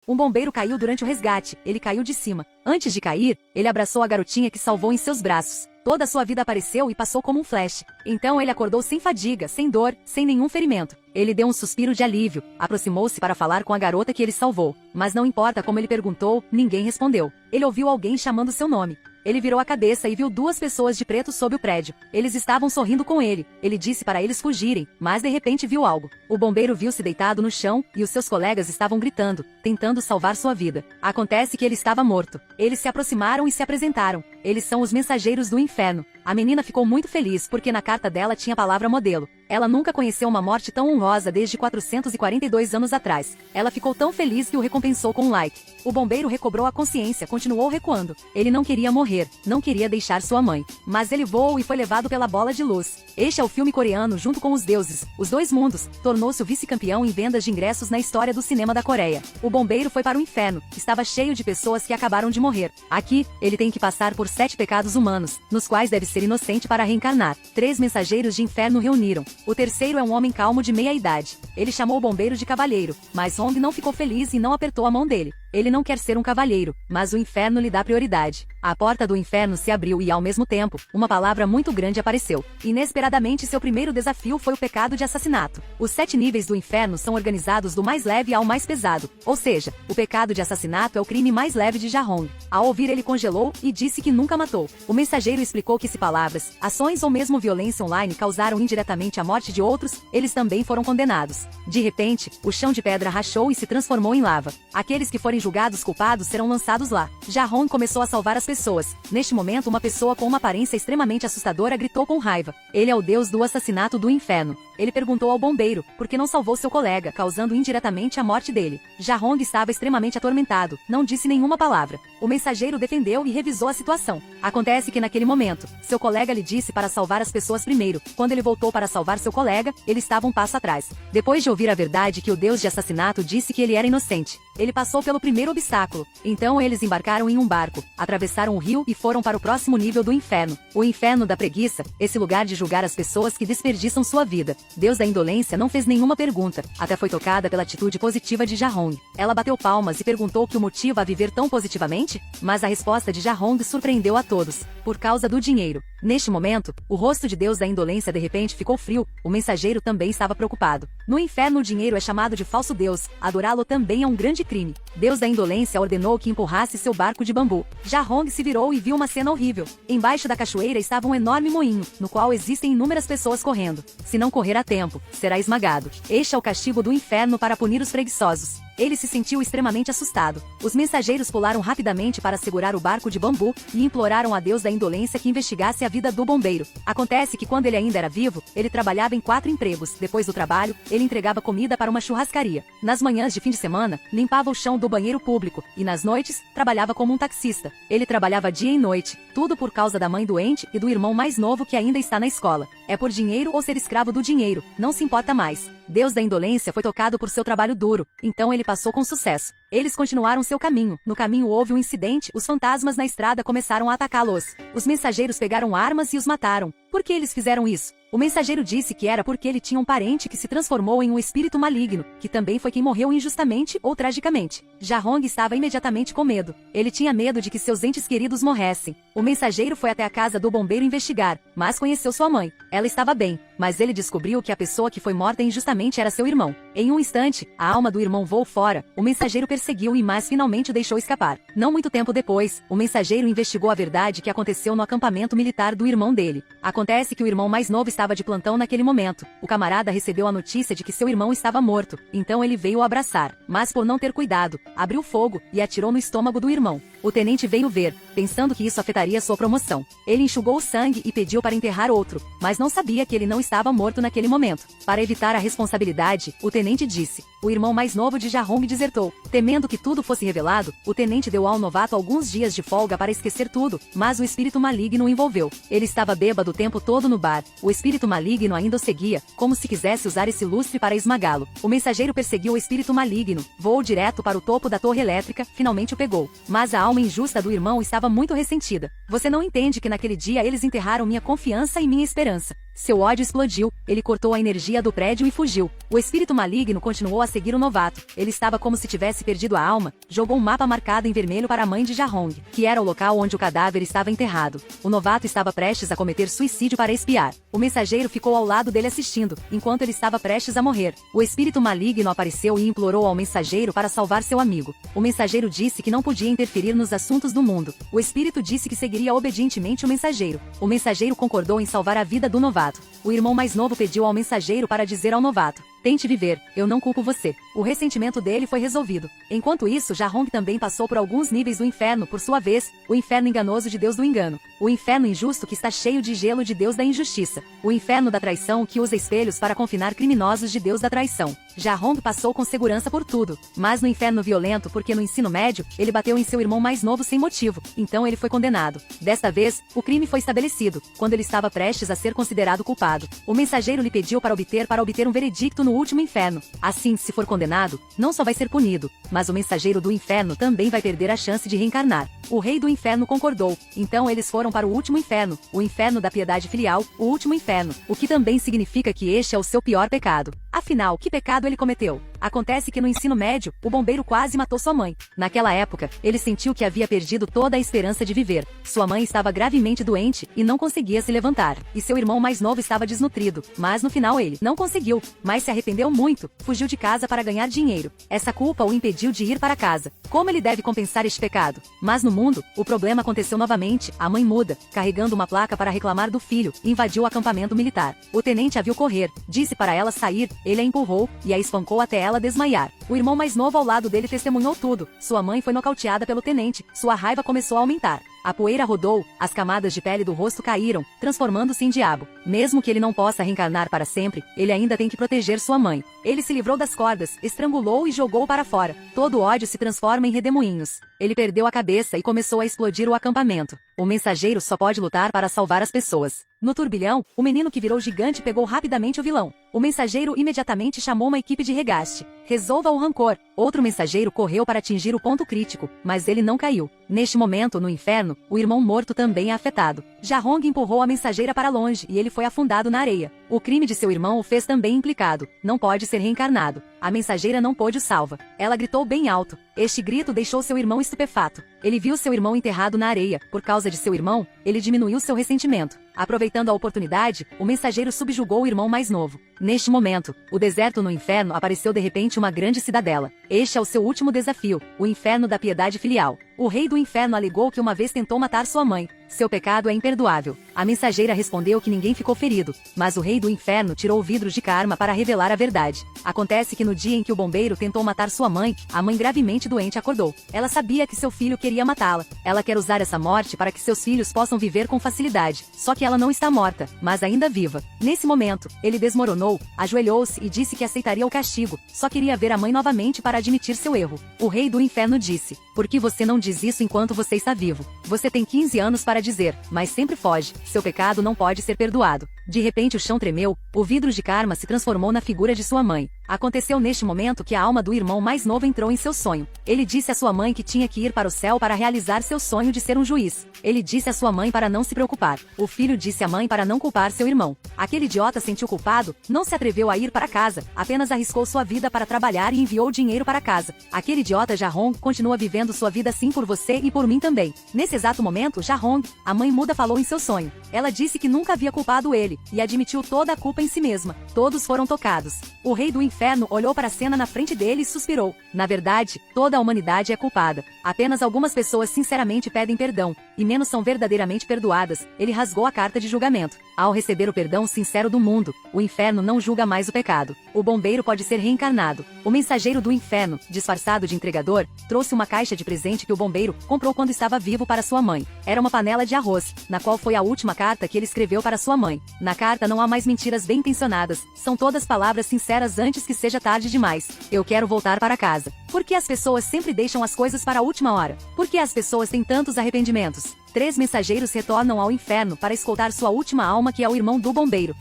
Um bombeiro caiu durante o resgate, ele caiu de cima. Antes de cair, ele abraçou a garotinha que salvou em seus braços. Toda a sua vida apareceu e passou como um flash. Então ele acordou sem fadiga, sem dor, sem nenhum ferimento. Ele deu um suspiro de alívio, aproximou-se para falar com a garota que ele salvou. Mas não importa como ele perguntou, ninguém respondeu. Ele ouviu alguém chamando seu nome. Ele virou a cabeça e viu duas pessoas de preto sob o prédio. Eles estavam sorrindo com ele. Ele disse para eles fugirem, mas de repente viu algo. O bombeiro viu-se deitado no chão e os seus colegas estavam gritando, tentando salvar sua vida. Acontece que ele estava morto. Eles se aproximaram e se apresentaram. Eles são os mensageiros do inferno. A menina ficou muito feliz porque na carta dela tinha a palavra modelo. Ela nunca conheceu uma morte tão honrosa desde 442 anos atrás. Ela ficou tão feliz que o recompensou com um like. O bombeiro recobrou a consciência, continuou recuando. Ele não queria morrer, não queria deixar sua mãe. Mas ele voou e foi levado pela bola de luz. Este é o filme coreano Junto com os Deuses, Os Dois Mundos. Tornou-se o vice-campeão em vendas de ingressos na história do cinema da Coreia. O bombeiro foi para o inferno. Estava cheio de pessoas que acabaram de morrer. Aqui, ele tem que passar por 7 pecados humanos, nos quais deve ser inocente para reencarnar. 3 mensageiros de inferno reuniram. O terceiro é um homem calmo de meia idade. Ele chamou o bombeiro de cavalheiro, mas Hong não ficou feliz e não apertou a mão dele. Ele não quer ser um cavalheiro, mas o inferno lhe dá prioridade. A porta do inferno se abriu e, ao mesmo tempo, uma palavra muito grande apareceu. Inesperadamente, seu primeiro desafio foi o pecado de assassinato. Os 7 níveis do inferno são organizados do mais leve ao mais pesado. Ou seja, o pecado de assassinato é o crime mais leve de Jahong. Ao ouvir, ele congelou e disse que nunca matou. O mensageiro explicou que se palavras, ações ou mesmo violência online causaram indiretamente a morte de outros, eles também foram condenados. De repente, o chão de pedra rachou e se transformou em lava. Aqueles que forem julgados culpados serão lançados lá. Jahong começou a salvar as pessoas. Neste momento, uma pessoa com uma aparência extremamente assustadora gritou com raiva. Ele é o deus do assassinato do inferno. Ele perguntou ao bombeiro por que não salvou seu colega, causando indiretamente a morte dele. Jahong estava extremamente atormentado, não disse nenhuma palavra. O mensageiro defendeu e revisou a situação. Acontece que naquele momento, seu colega lhe disse para salvar as pessoas primeiro. Quando ele voltou para salvar seu colega, ele estava um passo atrás. Depois de ouvir a verdade que o deus de assassinato disse que ele era inocente, ele passou pelo primeiro obstáculo. Então eles embarcaram em um barco, atravessaram o rio e foram para o próximo nível do inferno. O inferno da preguiça, esse lugar de julgar as pessoas que desperdiçam sua vida. Deus da indolência não fez nenhuma pergunta, até foi tocada pela atitude positiva de Jahong. Ela bateu palmas e perguntou o que o motiva a viver tão positivamente, mas a resposta de Jahong surpreendeu a todos. Por causa do dinheiro. Neste momento, o rosto de Deus da indolência de repente ficou frio, o mensageiro também estava preocupado. No inferno o dinheiro é chamado de falso Deus, adorá-lo também é um grande crime. Deus da indolência ordenou que empurrasse seu barco de bambu. Jahong se virou e viu uma cena horrível. Embaixo da cachoeira estava um enorme moinho, no qual existem inúmeras pessoas correndo. Se não correr a tempo, será esmagado. Este é o castigo do inferno para punir os preguiçosos. Ele se sentiu extremamente assustado. Os mensageiros pularam rapidamente para segurar o barco de bambu e imploraram a Deus da indolência que investigasse a vida do bombeiro. Acontece que quando ele ainda era vivo, ele trabalhava em 4 empregos. Depois do trabalho, ele entregava comida para uma churrascaria. Nas manhãs de fim de semana, limpava o chão do banheiro público e nas noites, trabalhava como um taxista. Ele trabalhava dia e noite, tudo por causa da mãe doente e do irmão mais novo que ainda está na escola. É por dinheiro ou ser escravo do dinheiro, não se importa mais. Deus da indolência foi tocado por seu trabalho duro, então ele passou com sucesso. Eles continuaram seu caminho. No caminho houve um incidente, os fantasmas na estrada começaram a atacá-los. Os mensageiros pegaram armas e os mataram. Por que eles fizeram isso? O mensageiro disse que era porque ele tinha um parente que se transformou em um espírito maligno, que também foi quem morreu injustamente ou tragicamente. Jahong estava imediatamente com medo. Ele tinha medo de que seus entes queridos morressem. O mensageiro foi até a casa do bombeiro investigar, mas conheceu sua mãe. Ela estava bem, mas ele descobriu que a pessoa que foi morta injustamente era seu irmão. Em um instante, a alma do irmão voou fora. O mensageiro perseguiu e mas finalmente o deixou escapar. Não muito tempo depois, o mensageiro investigou a verdade que aconteceu no acampamento militar do irmão dele. Acontece que o irmão mais novo estava de plantão naquele momento. O camarada recebeu a notícia de que seu irmão estava morto, então ele veio o abraçar, mas por não ter cuidado, abriu fogo e atirou no estômago do irmão. O tenente veio ver, pensando que isso afetaria sua promoção. Ele enxugou o sangue e pediu para enterrar outro, mas não sabia que ele não estava morto naquele momento. Para evitar a responsabilidade, o tenente disse: o irmão mais novo de Jahong desertou. Temendo que tudo fosse revelado, o tenente deu ao novato alguns dias de folga para esquecer tudo, mas o espírito maligno o envolveu. Ele estava bêbado o tempo todo no bar. O espírito maligno ainda o seguia, como se quisesse usar esse lustre para esmagá-lo. O mensageiro perseguiu o espírito maligno, voou direto para o topo da torre elétrica, finalmente o pegou. Mas a alma injusta do irmão estava muito ressentida. Você não entende que naquele dia eles enterraram minha confiança e minha esperança. Seu ódio explodiu, ele cortou a energia do prédio e fugiu. O espírito maligno continuou a seguir o novato. Ele estava como se tivesse perdido a alma, jogou um mapa marcado em vermelho para a mãe de Jahong, que era o local onde o cadáver estava enterrado. O novato estava prestes a cometer suicídio para espiar. O mensageiro ficou ao lado dele assistindo, enquanto ele estava prestes a morrer. O espírito maligno apareceu e implorou ao mensageiro para salvar seu amigo. O mensageiro disse que não podia interferir nos assuntos do mundo. O espírito disse que seguiria obedientemente o mensageiro. O mensageiro concordou em salvar a vida do novato. O irmão mais novo pediu ao mensageiro para dizer ao novato: tente viver, eu não culpo você. O ressentimento dele foi resolvido. Enquanto isso, Jahong também passou por alguns níveis do inferno, por sua vez, o inferno enganoso de Deus do engano. O inferno injusto que está cheio de gelo de Deus da injustiça. O inferno da traição que usa espelhos para confinar criminosos de Deus da traição. Jahong passou com segurança por tudo, mas no inferno violento porque no ensino médio, ele bateu em seu irmão mais novo sem motivo, então ele foi condenado. Desta vez, o crime foi estabelecido, quando ele estava prestes a ser considerado culpado. O mensageiro lhe pediu para obter um veredicto no último inferno. Assim, se for condenado, não só vai ser punido, mas o mensageiro do inferno também vai perder a chance de reencarnar. O rei do inferno concordou, então eles foram para o último inferno, o inferno da piedade filial, o último inferno, o que também significa que este é o seu pior pecado. Afinal, que pecado ele cometeu? Acontece que no ensino médio, o bombeiro quase matou sua mãe. Naquela época, ele sentiu que havia perdido toda a esperança de viver. Sua mãe estava gravemente doente e não conseguia se levantar. E seu irmão mais novo estava desnutrido. Mas no final ele não conseguiu, mas se arrependeu muito, fugiu de casa para ganhar dinheiro. Essa culpa o impediu de ir para casa. Como ele deve compensar este pecado? Mas no mundo, o problema aconteceu novamente. A mãe muda, carregando uma placa para reclamar do filho, invadiu o acampamento militar. O tenente a viu correr, disse para ela sair, ele a empurrou e a espancou até ela desmaiar. O irmão mais novo ao lado dele testemunhou tudo. Sua mãe foi nocauteada pelo tenente. Sua raiva começou a aumentar. A poeira rodou, as camadas de pele do rosto caíram, transformando-se em diabo. Mesmo que ele não possa reencarnar para sempre, ele ainda tem que proteger sua mãe. Ele se livrou das cordas, estrangulou e jogou para fora. Todo ódio se transforma em redemoinhos. Ele perdeu a cabeça e começou a explodir o acampamento. O mensageiro só pode lutar para salvar as pessoas. No turbilhão, o menino que virou gigante pegou rapidamente o vilão. O mensageiro imediatamente chamou uma equipe de regaste. Resolva o rancor. Outro mensageiro correu para atingir o ponto crítico, mas ele não caiu. Neste momento, no inferno, o irmão morto também é afetado. Jahong empurrou a mensageira para longe e ele foi afundado na areia. O crime de seu irmão o fez também implicado. Não pode ser reencarnado. A mensageira não pôde o salva. Ela gritou bem alto. Este grito deixou seu irmão estupefato. Ele viu seu irmão enterrado na areia. Por causa de seu irmão, ele diminuiu seu ressentimento. Aproveitando a oportunidade, o mensageiro subjugou o irmão mais novo. Neste momento, o deserto no inferno apareceu de repente uma grande cidadela. Este é o seu último desafio, o inferno da piedade filial. O rei do inferno alegou que uma vez tentou matar sua mãe. Seu pecado é imperdoável. A mensageira respondeu que ninguém ficou ferido, mas o rei do inferno tirou vidros de karma para revelar a verdade. Acontece que no dia em que o bombeiro tentou matar sua mãe, a mãe gravemente doente acordou. Ela sabia que seu filho queria matá-la. Ela quer usar essa morte para que seus filhos possam viver com facilidade. Só que ela não está morta, mas ainda viva. Nesse momento, ele desmoronou, ajoelhou-se e disse que aceitaria o castigo. Só queria ver a mãe novamente para admitir seu erro. O rei do inferno disse: "Por que você não diz isso enquanto você está vivo? Você tem 15 anos para dizer, mas sempre foge. Seu pecado não pode ser perdoado." De repente o chão tremeu, o vidro de karma se transformou na figura de sua mãe. Aconteceu neste momento que a alma do irmão mais novo entrou em seu sonho. Ele disse à sua mãe que tinha que ir para o céu para realizar seu sonho de ser um juiz. Ele disse à sua mãe para não se preocupar. O filho disse à mãe para não culpar seu irmão. Aquele idiota sentiu culpado, não se atreveu a ir para casa, apenas arriscou sua vida para trabalhar e enviou dinheiro para casa. Aquele idiota Jahong continua vivendo sua vida assim por você e por mim também. Nesse exato momento, Jahong, a mãe muda, falou em seu sonho. Ela disse que nunca havia culpado ele, e admitiu toda a culpa em si mesma. Todos foram tocados. O rei do inferno olhou para a cena na frente dele e suspirou. Na verdade, toda a humanidade é culpada. Apenas algumas pessoas sinceramente pedem perdão, e menos são verdadeiramente perdoadas. Ele rasgou a carta de julgamento. Ao receber o perdão sincero do mundo, o inferno não julga mais o pecado. O bombeiro pode ser reencarnado. O mensageiro do inferno, disfarçado de entregador, trouxe uma caixa de presente que o bombeiro comprou quando estava vivo para sua mãe. Era uma panela de arroz, na qual foi a última carta que ele escreveu para sua mãe. Na carta não há mais mentiras bem intencionadas, são todas palavras sinceras antes que seja tarde demais. Eu quero voltar para casa. Por que as pessoas sempre deixam as coisas para a última hora? Por que as pessoas têm tantos arrependimentos? 3 mensageiros retornam ao inferno para escoltar sua última alma, que é o irmão do bombeiro.